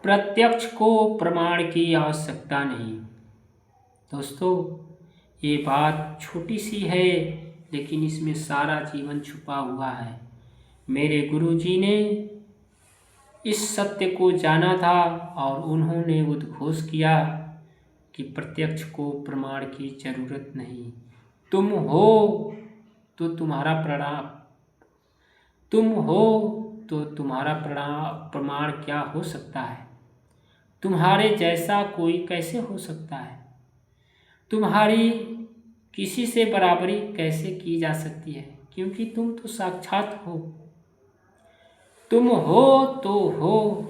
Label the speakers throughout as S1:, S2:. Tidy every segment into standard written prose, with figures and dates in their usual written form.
S1: प्रत्यक्ष को प्रमाण की आवश्यकता नहीं। दोस्तों, ये बात छोटी सी है लेकिन इसमें सारा जीवन छुपा हुआ है। मेरे गुरुजी ने इस सत्य को जाना था और उन्होंने उद्घोष किया कि प्रत्यक्ष को प्रमाण की जरूरत नहीं। तुम हो तो तुम्हारा प्रमाण क्या हो सकता है? तुम्हारे जैसा कोई कैसे हो सकता है? तुम्हारी किसी से बराबरी कैसे की जा सकती है? क्योंकि तुम तो साक्षात हो। तुम हो तो हो।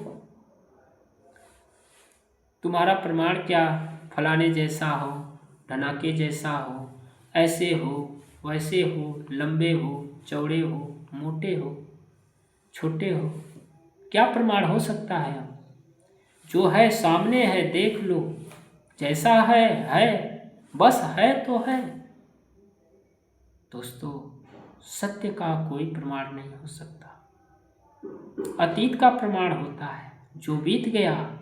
S1: तुम्हारा प्रमाण क्या फलाने जैसा हो, ढनाके जैसा हो, ऐसे हो, वैसे हो, लंबे हो, चौड़े हो, मोटे हो, छोटे हो? क्या प्रमाण हो सकता है? जो है सामने है, देख लो। जैसा है, बस है तो है। दोस्तों, सत्य का कोई प्रमाण नहीं हो सकता। अतीत का प्रमाण होता है, जो बीत गया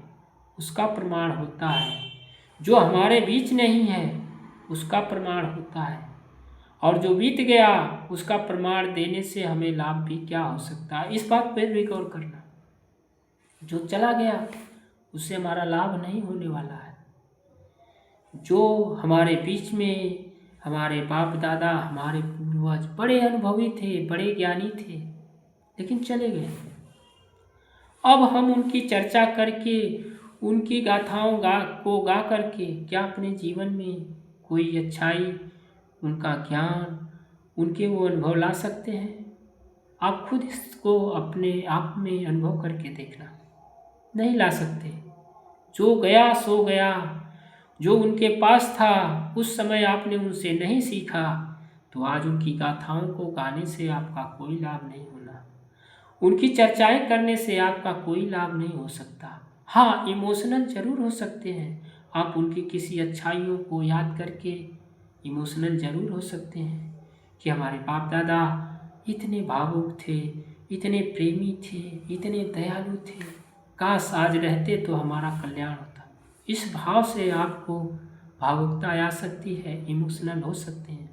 S1: उसका प्रमाण होता है, जो हमारे बीच नहीं है उसका प्रमाण होता है, और जो बीत गया उसका प्रमाण देने से हमें लाभ भी क्या हो सकता है? इस बात पर भी गौर करना। जो चला गया उससे हमारा लाभ नहीं होने वाला है। जो हमारे बीच में हमारे बाप दादा, हमारे पूर्वज बड़े अनुभवी थे, बड़े ज्ञानी थे, लेकिन चले गए। अब हम उनकी चर्चा करके, उनकी गाथाओं को गा करके क्या अपने जीवन में कोई अच्छाई, उनका ज्ञान, उनके वो अनुभव ला सकते हैं? आप खुद इसको अपने आप में अनुभव करके देखना। नहीं ला सकते। जो गया सो गया। जो उनके पास था उस समय आपने उनसे नहीं सीखा, तो आज उनकी गाथाओं को गाने से आपका कोई लाभ नहीं होना। उनकी चर्चाएं करने से आपका कोई लाभ नहीं हो सकता। हाँ, इमोशनल जरूर हो सकते हैं। आप उनकी किसी अच्छाइयों को याद करके इमोशनल जरूर हो सकते हैं कि हमारे बाप दादा इतने भावुक थे, इतने प्रेमी थे, इतने दयालु थे, काश आज रहते तो हमारा कल्याण होता। इस भाव से आपको भावुकता आ सकती है, इमोशनल हो सकते हैं।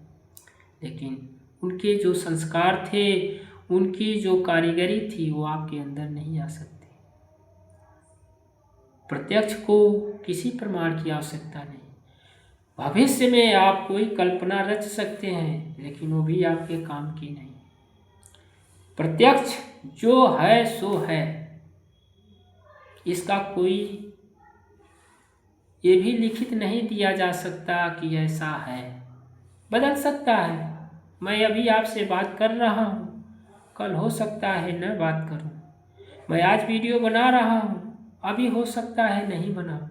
S1: लेकिन उनके जो संस्कार थे, उनकी जो कारीगरी थी, वो आपके अंदर नहीं आ सकती। प्रत्यक्ष को किसी प्रमाण की आवश्यकता नहीं। भविष्य में आप कोई कल्पना रच सकते हैं, लेकिन वो भी आपके काम की नहीं। प्रत्यक्ष जो है सो है। इसका कोई ये भी लिखित नहीं दिया जा सकता कि ऐसा है। बदल सकता है। मैं अभी आपसे बात कर रहा हूँ, कल हो सकता है न बात करूँ। मैं आज वीडियो बना रहा हूँ, अभी हो सकता है नहीं बनाऊँ।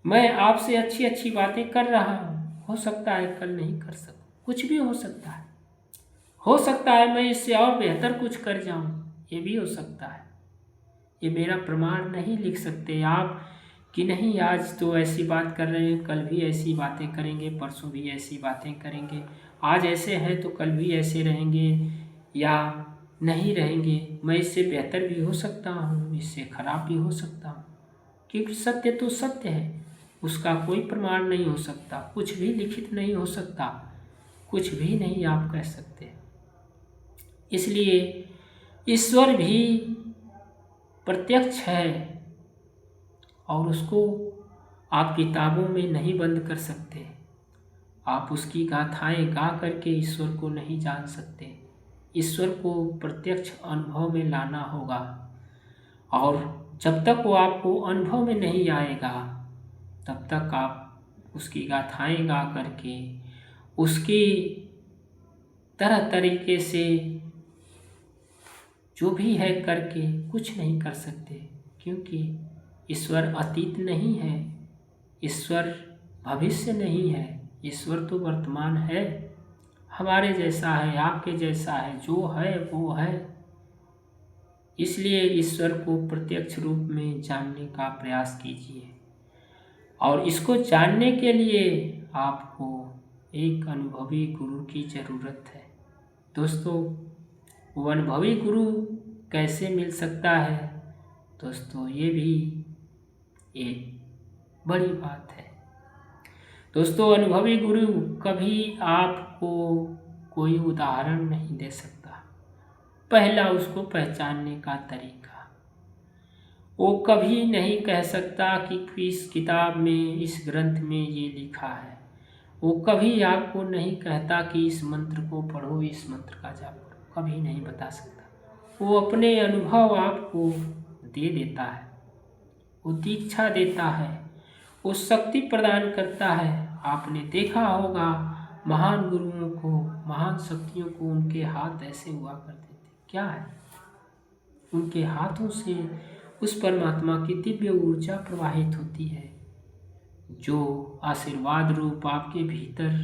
S1: मैं आपसे अच्छी अच्छी बातें कर रहा हूँ, हो सकता है कल नहीं कर सकूँ। कुछ भी हो सकता है। हो सकता है मैं इससे और बेहतर कुछ कर जाऊँ, ये भी हो सकता है। ये मेरा प्रमाण नहीं लिख सकते आप कि नहीं आज तो ऐसी बात कर रहे हैं, कल भी ऐसी बातें करेंगे, परसों भी ऐसी बातें करेंगे। आज ऐसे हैं तो कल भी ऐसे रहेंगे या नहीं रहेंगे। मैं इससे बेहतर भी हो सकता हूँ, इससे खराब भी हो सकता हूँ, क्योंकि सत्य तो सत्य है। उसका कोई प्रमाण नहीं हो सकता, कुछ भी लिखित नहीं हो सकता, कुछ भी नहीं आप कह सकते। इसलिए ईश्वर भी प्रत्यक्ष है और उसको आप किताबों में नहीं बंद कर सकते। आप उसकी गाथाएं गा करके ईश्वर को नहीं जान सकते। ईश्वर को प्रत्यक्ष अनुभव में लाना होगा, और जब तक वो आपको अनुभव में नहीं आएगा तब तक आप उसकी गाथाएं गा करके, उसकी तरह तरीके से जो भी है करके कुछ नहीं कर सकते। क्योंकि ईश्वर अतीत नहीं है, ईश्वर भविष्य नहीं है, ईश्वर तो वर्तमान है। हमारे जैसा है, आपके जैसा है, जो है वो है। इसलिए ईश्वर को प्रत्यक्ष रूप में जानने का प्रयास कीजिए, और इसको जानने के लिए आपको एक अनुभवी गुरु की ज़रूरत है। दोस्तों, वो अनुभवी गुरु कैसे मिल सकता है? दोस्तों, ये भी ये बड़ी बात है। दोस्तों, अनुभवी गुरु कभी आपको कोई उदाहरण नहीं दे सकता। पहला उसको पहचानने का तरीका, वो कभी नहीं कह सकता कि इस किताब में, इस ग्रंथ में ये लिखा है। वो कभी आपको नहीं कहता कि इस मंत्र को पढ़ो, इस मंत्र का जाप करो, कभी नहीं बता सकता। वो अपने अनुभव आपको दे देता है, वो दीक्षा देता है, वो शक्ति प्रदान करता है। आपने देखा होगा महान गुरुओं को, महान शक्तियों को, उनके हाथ ऐसे हुआ करते थे। क्या है? उनके हाथों से उस परमात्मा की दिव्य ऊर्जा प्रवाहित होती है, जो आशीर्वाद रूप आपके भीतर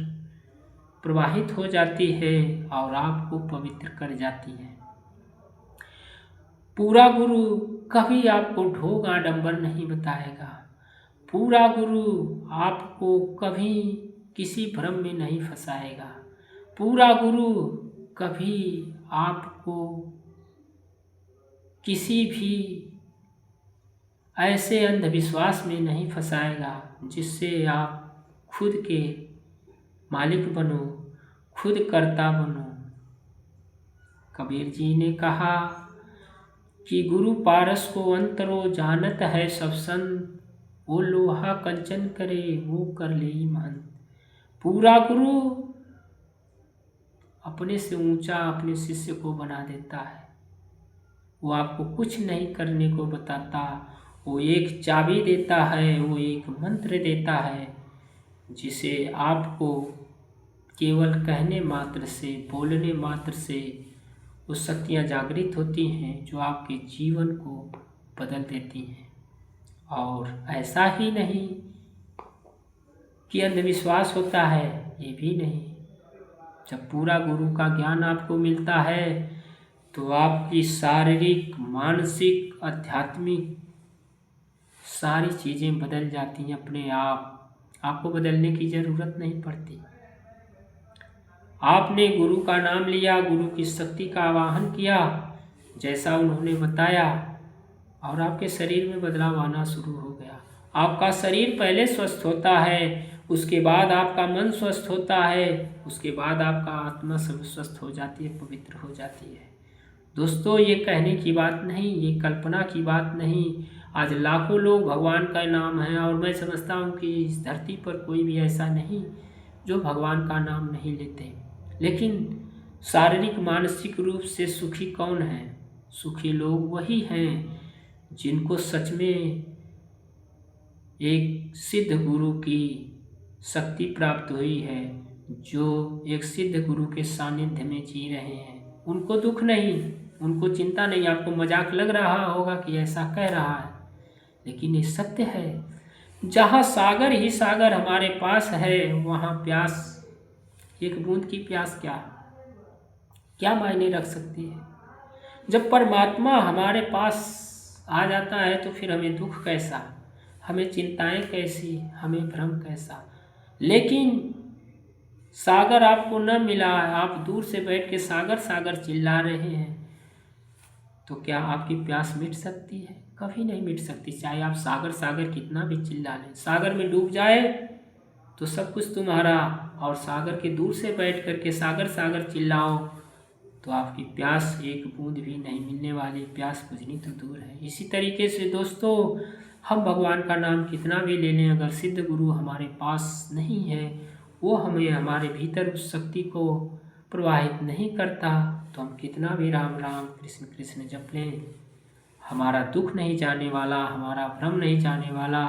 S1: प्रवाहित हो जाती है और आपको पवित्र कर जाती है। पूरा गुरु कभी आपको ढोंग आडंबर नहीं बताएगा। पूरा गुरु आपको कभी किसी भ्रम में नहीं फंसाएगा। पूरा गुरु कभी आपको किसी भी ऐसे अंधविश्वास में नहीं फंसाएगा जिससे आप खुद के मालिक बनो, खुद कर्ता बनो। कबीर जी ने कहा कि गुरु पारस को अंतरो जानत है सब संत, वो लोहा कंचन करे वो कर ले महंत। पूरा गुरु अपने से ऊंचा अपने शिष्य को बना देता है। वो आपको कुछ नहीं करने को बताता, वो एक चाबी देता है, वो एक मंत्र देता है, जिसे आपको केवल कहने मात्र से, बोलने मात्र से वो शक्तियाँ जागृत होती हैं जो आपके जीवन को बदल देती हैं। और ऐसा ही नहीं कि अंधविश्वास होता है, ये भी नहीं। जब पूरा गुरु का ज्ञान आपको मिलता है तो आपकी शारीरिक, मानसिक, आध्यात्मिक सारी चीज़ें बदल जाती हैं अपने आप। आपको बदलने की ज़रूरत नहीं पड़ती। आपने गुरु का नाम लिया, गुरु की शक्ति का आवाहन किया जैसा उन्होंने बताया, और आपके शरीर में बदलाव आना शुरू हो गया। आपका शरीर पहले स्वस्थ होता है, उसके बाद आपका मन स्वस्थ होता है, उसके बाद आपका आत्मा सब स्वस्थ हो जाती है, पवित्र हो जाती है। दोस्तों, ये कहने की बात नहीं, ये कल्पना की बात नहीं। आज लाखों लोग भगवान का नाम है, और मैं समझता हूँ कि इस धरती पर कोई भी ऐसा नहीं जो भगवान का नाम नहीं लेते। लेकिन शारीरिक, मानसिक रूप से सुखी कौन है? सुखी लोग वही हैं जिनको सच में एक सिद्ध गुरु की शक्ति प्राप्त हुई है, जो एक सिद्ध गुरु के सानिध्य में जी रहे हैं। उनको दुख नहीं, उनको चिंता नहीं। आपको मजाक लग रहा होगा कि ऐसा कह रहा है, लेकिन ये सत्य है। जहाँ सागर ही सागर हमारे पास है, वहाँ प्यास, एक बूंद की प्यास क्या मायने रख सकती है? जब परमात्मा हमारे पास आ जाता है तो फिर हमें दुख कैसा, हमें चिंताएं कैसी, हमें भ्रम कैसा। लेकिन सागर आपको न मिला, आप दूर से बैठ के सागर सागर चिल्ला रहे हैं, तो क्या आपकी प्यास मिट सकती है? कभी नहीं मिट सकती, चाहे आप सागर सागर कितना भी चिल्ला लें। सागर में डूब जाए तो सब कुछ तुम्हारा, और सागर के दूर से बैठ करके सागर सागर चिल्लाओ तो आपकी प्यास एक बूंद भी नहीं मिलने वाली, प्यास बुझनी तो दूर है। इसी तरीके से दोस्तों, हम भगवान का नाम कितना भी ले लें, अगर सिद्ध गुरु हमारे पास नहीं है, वो हमें हमारे भीतर उस शक्ति को प्रवाहित नहीं करता, तो हम कितना भी राम राम कृष्ण कृष्ण जप लें, हमारा दुख नहीं जाने वाला, हमारा भ्रम नहीं जाने वाला।